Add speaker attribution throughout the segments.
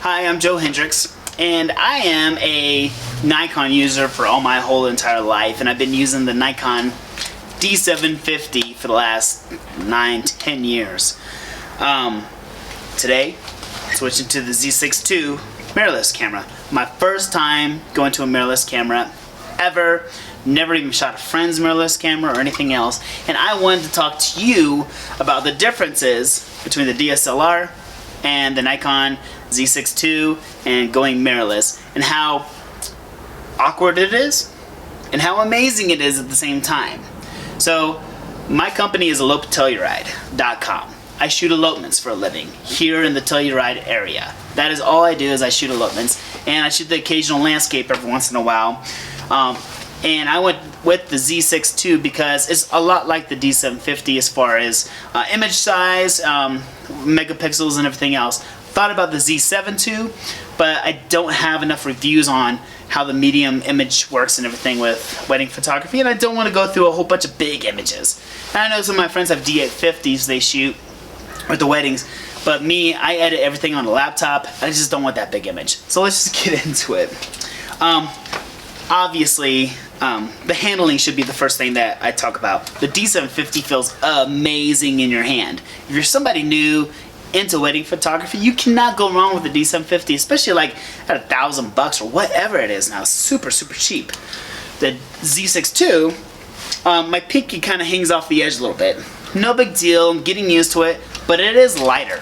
Speaker 1: Hi, I'm Joe Hendricks, and I am a Nikon user for all my whole entire life, and I've been using the Nikon D750 for the last 9-10 years. Today, switching to the Z6II mirrorless camera. My first time going to a mirrorless camera ever. Never even shot a friend's mirrorless camera or anything else, and I wanted to talk to you about the differences between the DSLR and the Nikon Z6II and going mirrorless, and how awkward it is and how amazing it is at the same time. So my company is elopment.com. I shoot elopements for a living here in the Telluride area. That is all I do, is I shoot elopements, and I shoot the occasional landscape every once in a while. And I went with the Z6II because it's a lot like the D750 as far as image size, megapixels, and everything else. Thought about the Z7II, but I don't have enough reviews on how the medium image works and everything with wedding photography, and I don't want to go through a whole bunch of big images. And I know some of my friends have D850s they shoot with the weddings, but me, I edit everything on a laptop. I just don't want that big image. So let's just get into it. Obviously, the handling should be the first thing that I talk about. The D750 feels amazing in your hand. If you're somebody new into wedding photography, you cannot go wrong with the D750, especially like at $1,000 or whatever it is now. Super cheap. The Z6II, my pinky kind of hangs off the edge a little bit. No big deal, I'm getting used to it, but it is lighter,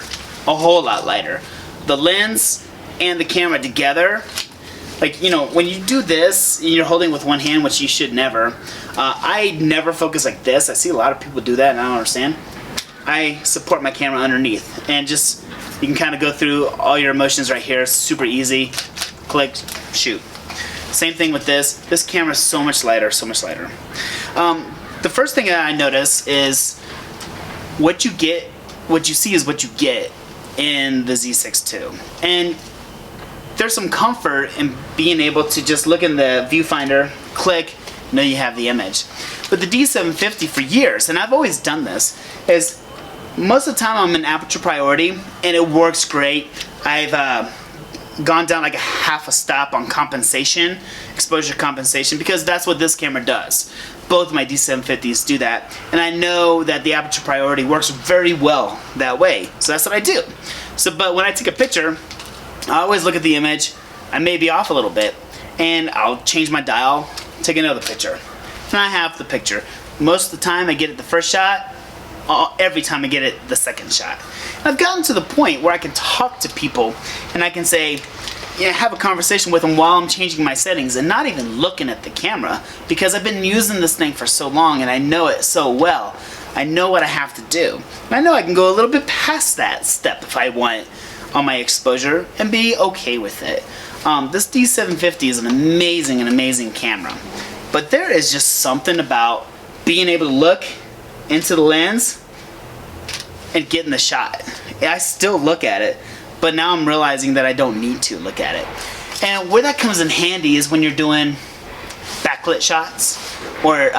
Speaker 1: a whole lot lighter. The lens and the camera together, like, you know, when you do this, you're holding with one hand, which you should never. I never focus like this. I see a lot of people do that, and I don't understand. I support my camera underneath, and just, you can kind of go through all your emotions right here. Super easy. Click, shoot. Same thing with this. This camera is so much lighter, so much lighter. The first thing that I notice is what you get, what you see is what you get in the Z6II. And there's some comfort in being able to just look in the viewfinder, click, know you have the image. But the D750 for years, and I've always done this, is most of the time I'm in aperture priority and it works great. I've gone down like a half a stop on compensation, exposure compensation, because that's what this camera does. Both of my D750s do that, and I know that the aperture priority works very well that way, so that's what I do. So, but when I take a picture, I always look at the image. I may be off a little bit, and I'll change my dial, take another picture, and I have the picture. Most of the time I get it the first shot, every time I get it the second shot. And I've gotten to the point where I can talk to people and I can say, yeah, have a conversation with them while I'm changing my settings and not even looking at the camera, because I've been using this thing for so long and I know it so well. I know what I have to do. And I know I can go a little bit past that step if I want on my exposure and be okay with it. This D750 is an amazing camera, but there is just something about being able to look into the lens and getting the shot. I still look at it, but now I'm realizing that I don't need to look at it. And where that comes in handy is when you're doing backlit shots, or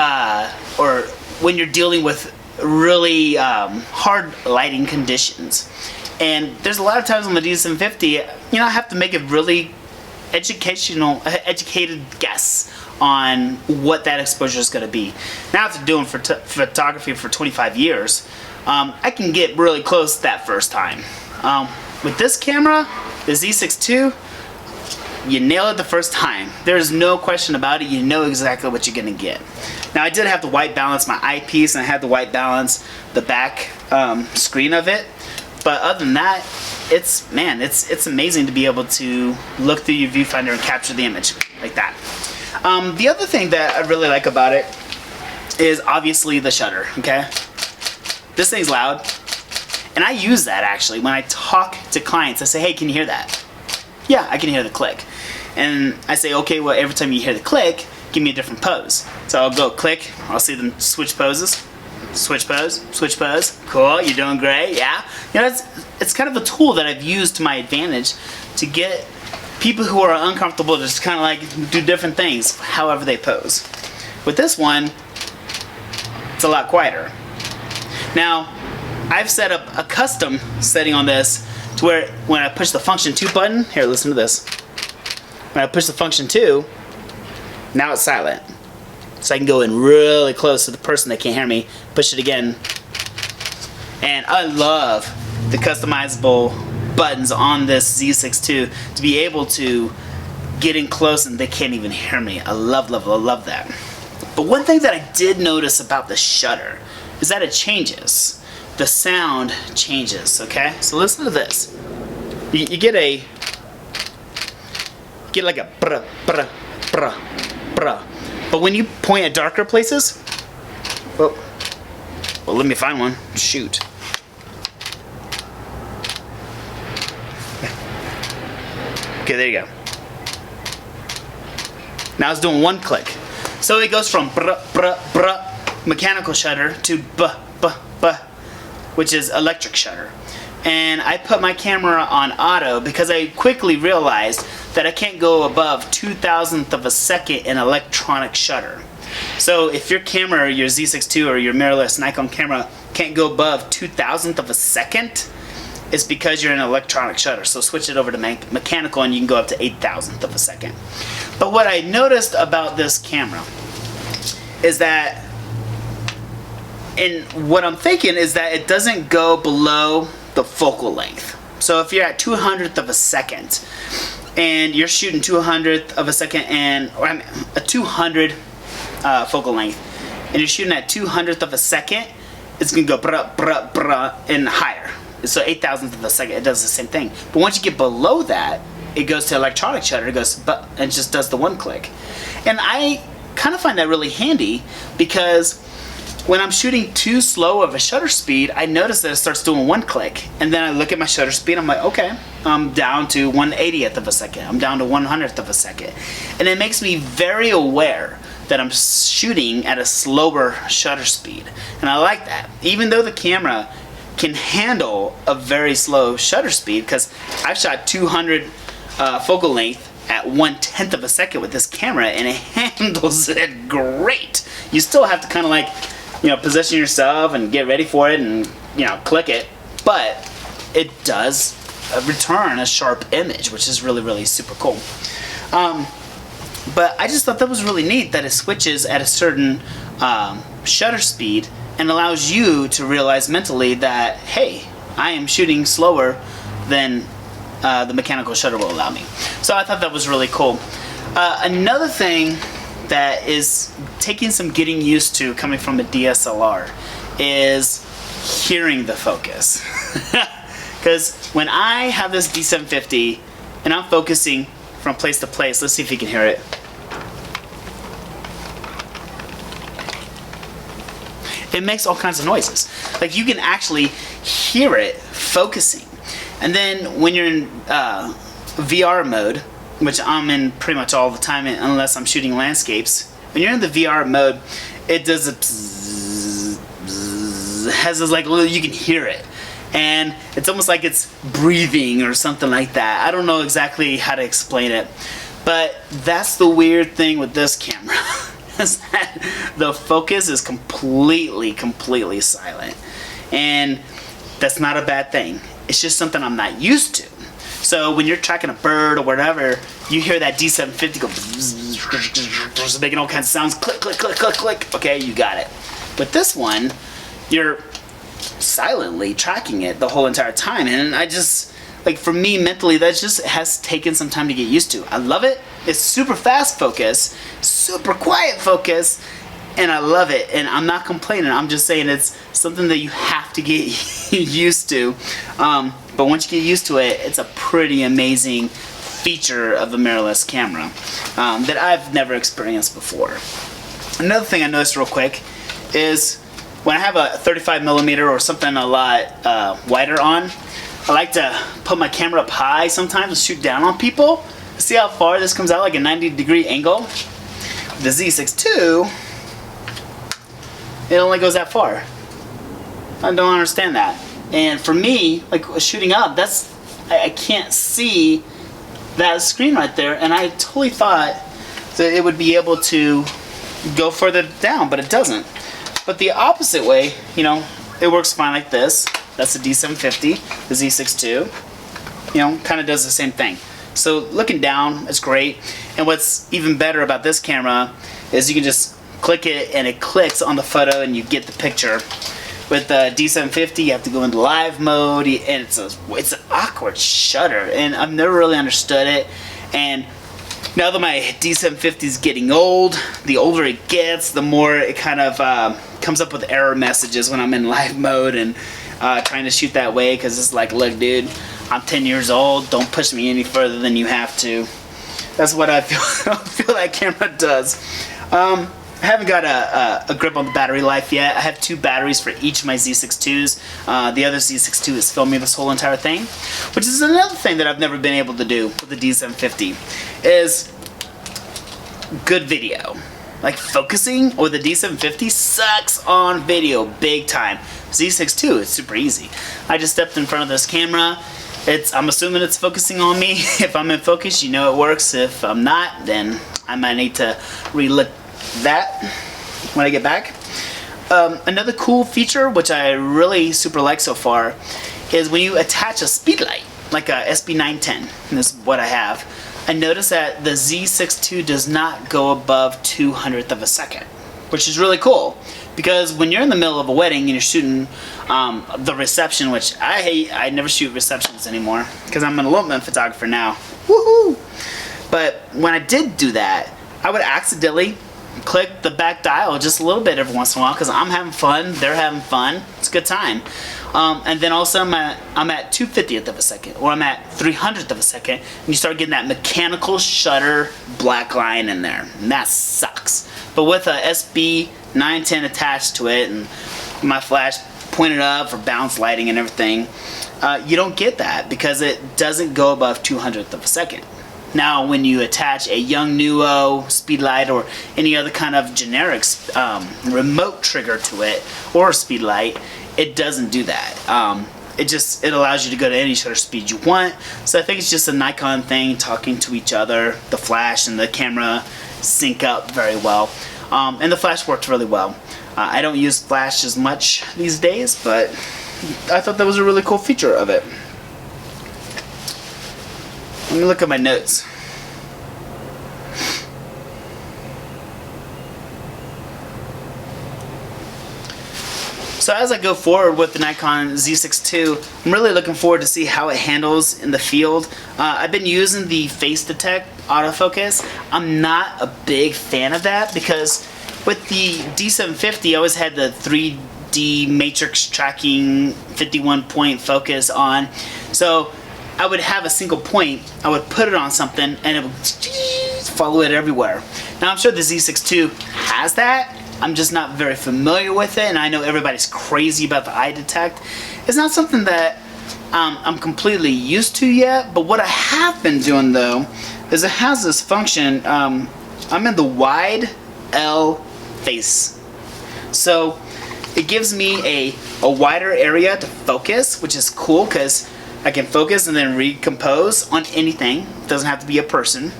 Speaker 1: when you're dealing with really hard lighting conditions. And there's a lot of times on the D750, you know, I have to make a really educated guess on what that exposure is going to be. Now, after doing photography for 25 years, I can get really close that first time. With this camera, the Z6II, you nail it the first time. There's no question about it. You know exactly what you're going to get. Now, I did have to white balance my eyepiece, and I had to white balance the back screen of it. But other than that, it's amazing to be able to look through your viewfinder and capture the image like that. The other thing that I really like about it is obviously the shutter, okay? This thing's loud, and I use that actually when I talk to clients. I say, hey, can you hear that? Yeah, I can hear the click. And I say, okay, well, every time you hear the click, give me a different pose. So I'll go click, I'll see them switch poses. Switch pose, switch pose. Cool, you're doing great, yeah. You know, it's kind of a tool that I've used to my advantage to get people who are uncomfortable to just kind of like do different things, however they pose. With this one, it's a lot quieter. Now, I've set up a custom setting on this to where when I push the function 2 button, here, listen to this. When I push the function 2, now it's silent. So I can go in really close to the person that can't hear me, push it again. And I love the customizable buttons on this Z6II to be able to get in close and they can't even hear me. I love that. But one thing that I did notice about the shutter is that it changes. The sound changes, okay? So listen to this. You get like a bruh, bruh, bruh, bruh. But when you point at darker places, well, let me find one. Shoot. Okay, there you go. Now it's doing 1 click. So it goes from bruh, bruh, bruh, mechanical shutter to buh, buh, buh, which is electric shutter. And I put my camera on auto because I quickly realized that I can't go above 2,000th of a second in electronic shutter. So if your camera, your Z6II or your mirrorless Nikon camera can't go above 2,000th of a second, it's because you're in electronic shutter. So switch it over to mechanical and you can go up to 8,000th of a second. But what I noticed about this camera is that, and what I'm thinking is that it doesn't go below the focal length. So if you're at 200th of a second and you're shooting 200th of a second or I mean a 200 focal length and you're shooting at 200th of a second, it's gonna go bruh, bruh, bruh, and higher. So 8,000th of a second, it does the same thing. But once you get below that, it goes to electronic shutter, it goes and it just does the 1 click. And I kind of find that really handy because when I'm shooting too slow of a shutter speed, I notice that it starts doing 1 click. And then I look at my shutter speed, I'm like, okay, I'm down to 1/80th of a second. I'm down to 100th of a second. And it makes me very aware that I'm shooting at a slower shutter speed. And I like that. Even though the camera can handle a very slow shutter speed, because I've shot 200 focal length at 1/10th of a second with this camera and it handles it great. You still have to kind of like, position yourself and get ready for it and, click it. But it does return a sharp image, which is really super cool. But I just thought that was really neat that it switches at a certain shutter speed and allows you to realize mentally that, hey, I am shooting slower than the mechanical shutter will allow me. So I thought that was really cool. Another thing that is taking some getting used to coming from a DSLR is hearing the focus. Because when I have this D750 and I'm focusing from place to place, let's see if you can hear it. It makes all kinds of noises. Like you can actually hear it focusing. And then when you're in VR mode, which I'm in pretty much all the time unless I'm shooting landscapes, when you're in the VR mode, it does a bzzz, bzzz, has this like, you can hear it. And it's almost like it's breathing or something like that. I don't know exactly how to explain it. But that's the weird thing with this camera. Is that the focus is completely silent. And that's not a bad thing. It's just something I'm not used to. So when you're tracking a bird or whatever, you hear that D750 go bzzz, making all kinds of sounds, click, click, click, click, click. Okay, you got it. With this one, you're silently tracking it the whole entire time. And I just, like for me mentally, that just has taken some time to get used to. I love it. It's super fast focus, super quiet focus, and I love it. And I'm not complaining. I'm just saying it's something that you have to get used to. But once you get used to it, it's a pretty amazing feature of the mirrorless camera that I've never experienced before. Another thing I noticed real quick is when I have a 35mm or something a lot wider on, I like to put my camera up high sometimes and shoot down on people. See how far this comes out, like a 90-degree angle? The Z6II, it only goes that far. I don't understand that. And for me, like shooting up, I can't see that screen right there, and I totally thought that it would be able to go further down, but it doesn't. But the opposite way, it works fine like this. That's the D750, the Z6II. you know, kind of does the same thing. So looking down, it's great. And what's even better about this camera is you can just click it and it clicks on the photo and you get the picture. With the D750, you have to go into live mode, and it's an awkward shutter, and I've never really understood it. And now that my D750 is getting old, the older it gets, the more it kind of comes up with error messages when I'm in live mode and trying to shoot that way, because it's like, look dude, I'm 10 years old, don't push me any further than you have to. That's what I feel that camera does. I haven't got a grip on the battery life yet. I have 2 batteries for each of my Z6IIs. The other Z6II is filming this whole entire thing, which is another thing that I've never been able to do with the D750, is good video. Like focusing with the D750 sucks on video big time. Z6II, it's super easy. I just stepped in front of this camera. I'm assuming it's focusing on me. If I'm in focus, you know it works. If I'm not, then I might need to re-look that when I get back. Another cool feature, which I really super like so far, is when you attach a speed light, like a SB910, and this is what I have. I noticed that the Z6II does not go above 200th of a second, which is really cool. Because when you're in the middle of a wedding and you're shooting the reception, which I hate, I never shoot receptions anymore because I'm an elopement photographer now. Woohoo! But when I did do that, I would accidentally click the back dial just a little bit every once in a while because I'm having fun, they're having fun, it's a good time. And then also I'm at 2/50th of a second, or I'm at 300th of a second, and you start getting that mechanical shutter black line in there, and that sucks. But with a SB910 attached to it and my flash pointed up for bounce lighting and everything, you don't get that because it doesn't go above 200th of a second. Now, when you attach a Young Nuo speed light or any other kind of generic remote trigger to it, or a speed light, it doesn't do that. It allows you to go to any shutter speed you want. So I think it's just a Nikon thing, talking to each other. The flash and the camera sync up very well, and the flash worked really well. I don't use flash as much these days, but I thought that was a really cool feature of it. Let me look at my notes. So as I go forward with the Nikon Z6II, I'm really looking forward to see how it handles in the field. I've been using the face detect autofocus. I'm not a big fan of that because with the D750 I always had the 3D matrix tracking 51 point focus on. So I would have a single point, I would put it on something, and it would follow it everywhere. Now I'm sure the Z6II has that, I'm just not very familiar with it, and I know everybody's crazy about the eye detect. It's not something that I'm completely used to yet, but what I have been doing though, is it has this function, I'm in the wide L face. So it gives me a wider area to focus, which is cool because I can focus and then recompose on anything. It doesn't have to be a person.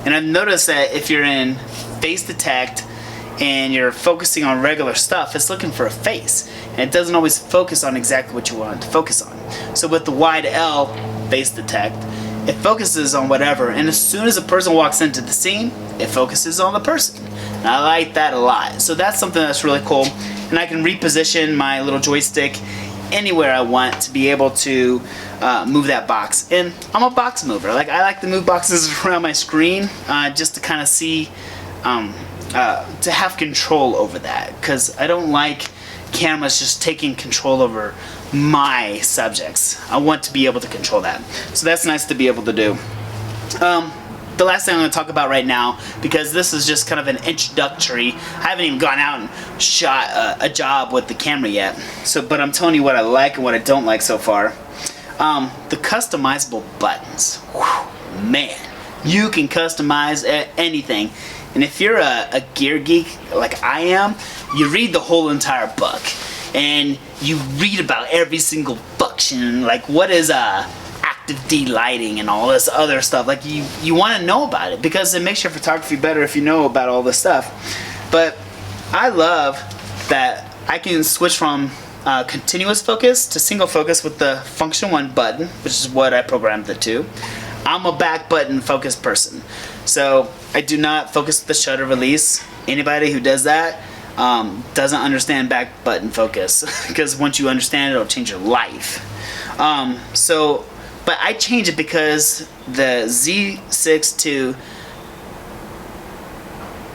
Speaker 1: And I've noticed that if you're in face detect and you're focusing on regular stuff, it's looking for a face. And it doesn't always focus on exactly what you want it to focus on. So with the wide L face detect, it focuses on whatever. And as soon as a person walks into the scene, it focuses on the person. And I like that a lot. So that's something that's really cool. And I can reposition my little joystick anywhere I want to be able to move that box. And I'm a box mover. Like, I like to move boxes around my screen just to kind of see, to have control over that, because I don't like cameras just taking control over my subjects. I want to be able to control that. So that's nice to be able to do. The last thing I'm going to talk about right now, because this is just kind of an introductory, I haven't even gone out and shot a job with the camera yet, but I'm telling you what I like and what I don't like so far. The customizable buttons. Whew, man, you can customize anything. And if you're a gear geek like I am, you read the whole entire book and you read about every single function, like what is active D lighting and all this other stuff. Like you want to know about it because it makes your photography better if you know about all this stuff. But I love that I can switch from continuous focus to single focus with the function 1 button, which is what I programmed it to. I'm a back button focus person, so I do not focus with the shutter release. Anybody who does that doesn't understand back button focus, because once you understand it, it'll change your life. But I change it because the Z6II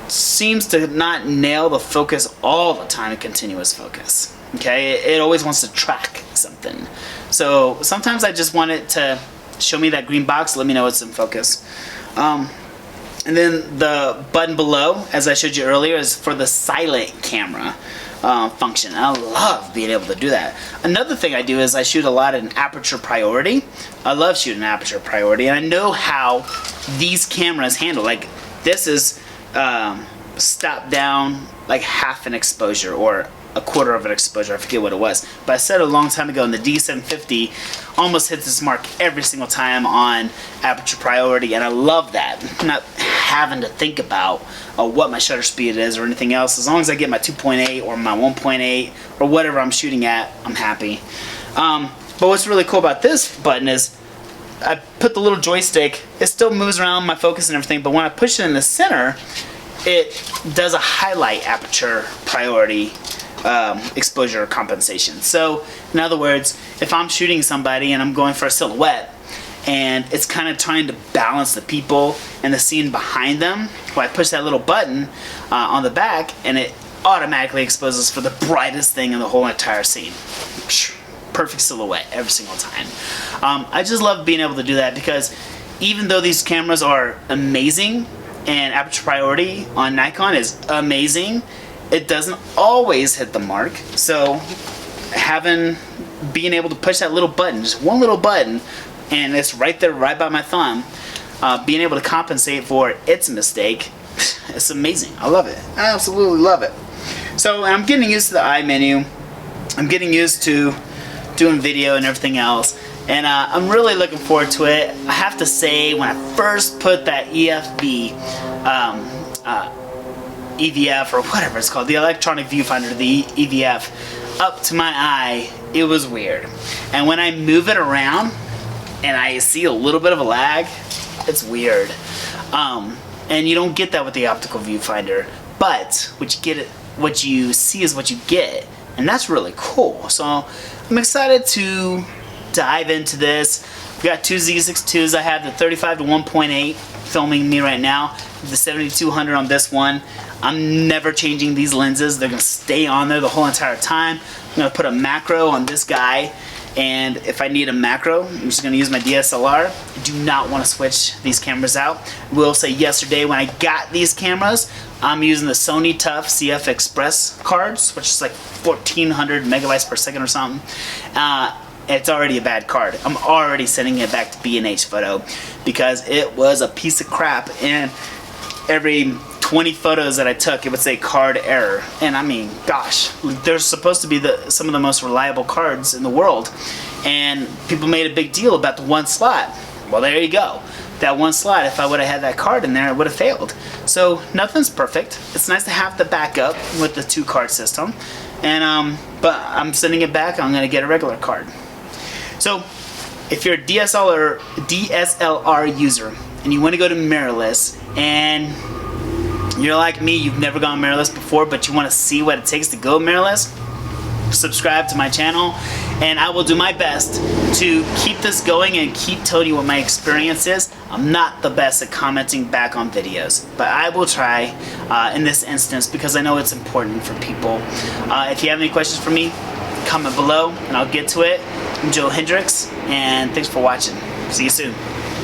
Speaker 1: seems to not nail the focus all the time in continuous focus. Okay, it always wants to track something. So sometimes I just want it to show me that green box, let me know it's in focus. And then the button below, as I showed you earlier, is for the silent camera function. I love being able to do that. Another thing I do is I shoot a lot in aperture priority. I love shooting aperture priority, and I know how these cameras handle. Like this is stopped down like half an exposure or a quarter of an exposure, I forget what it was, but I said a long time ago, in the D750 almost hits this mark every single time on aperture priority, and I love that, not having to think about what my shutter speed is or anything else. As long as I get my 2.8 or my 1.8 or whatever I'm shooting at, I'm happy. But what's really cool about this button is I put the little joystick, it still moves around my focus and everything, but when I push it in the center, it does a highlight aperture priority exposure compensation. So in other words, if I'm shooting somebody and I'm going for a silhouette and it's kind of trying to balance the people and the scene behind them, well, I push that little button on the back and it automatically exposes for the brightest thing in the whole entire scene. Perfect silhouette every single time. I just love being able to do that, because even though these cameras are amazing and aperture priority on Nikon is amazing, it doesn't always hit the mark. So being able to push that little button, just one little button, and it's right there, right by my thumb, being able to compensate for its mistake, it's amazing. I love it. I absolutely love it. So I'm getting used to the eye menu. I'm getting used to doing video and everything else, and I'm really looking forward to it. I have to say, when I first put that EVF or whatever it's called, the electronic viewfinder, the EVF, up to my eye, it was weird. And when I move it around and I see a little bit of a lag, it's weird. And you don't get that with the optical viewfinder, but what you see is what you get, and that's really cool. So I'm excited to dive into this. We've got two Z6IIs. I have the 35 to 1.8 filming me right now, the 7200 on this one. I'm never changing these lenses. They're gonna stay on there the whole entire time. I'm gonna put a macro on this guy, and if I need a macro, I'm just gonna use my DSLR. I do not want to switch these cameras out. I will say, yesterday when I got these cameras, I'm using the Sony TUF CF Express cards, which is like 1400 megabytes per second or something. It's already a bad card. I'm already sending it back to B&H Photo because it was a piece of crap, and every 20 photos that I took, it would say card error. And I mean, gosh, they're supposed to be some of the most reliable cards in the world, and people made a big deal about the one slot. Well, there you go. That one slot, if I would have had that card in there, it would have failed. So nothing's perfect. It's nice to have the backup with the 2-card system, and but I'm sending it back. I'm gonna get a regular card. So if you're a DSLR user and you want to go to mirrorless, and you're like me, you've never gone mirrorless before, but you want to see what it takes to go mirrorless, subscribe to my channel, and I will do my best to keep this going and keep telling you what my experience is. I'm not the best at commenting back on videos, but I will try in this instance, because I know it's important for people. If you have any questions for me, comment below and I'll get to it. I'm Joe Hendricks, and thanks for watching. See you soon.